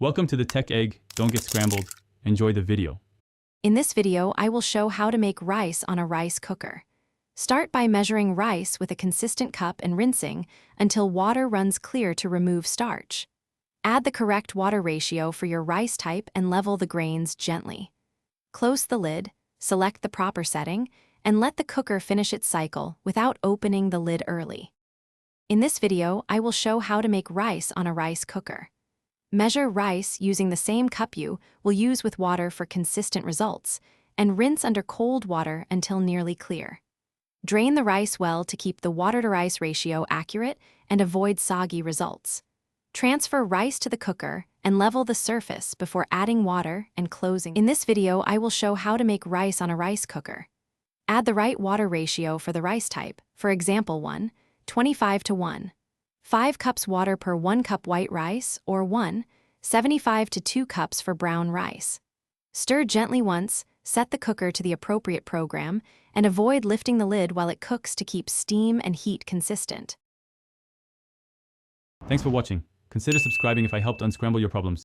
Welcome to the Tech Egg. Don't get scrambled. Enjoy the video. In this video, I will show how to make rice on a rice cooker. Start by measuring rice with a consistent cup and rinsing until water runs clear to remove starch. Add the correct water ratio for your rice type and level the grains gently. Close the lid, select the proper setting, and let the cooker finish its cycle without opening the lid early. In this video, I will show how to make rice on a rice cooker. Measure rice using the same cup you will use with water for consistent results, and rinse under cold water until nearly clear. Drain the rice well to keep the water-to-rice ratio accurate and avoid soggy results. Transfer rice to the cooker and level the surface before adding water and closing. In this video, I will show how to make rice on a rice cooker. Add the right water ratio for the rice type, for example 1:25:1. 5 cups water per 1 cup white rice, or 1:75 to 2 cups for brown rice. Stir gently once, set the cooker to the appropriate program, and avoid lifting the lid while it cooks to keep steam and heat consistent. Thanks for watching. Consider subscribing if I helped unscramble your problems.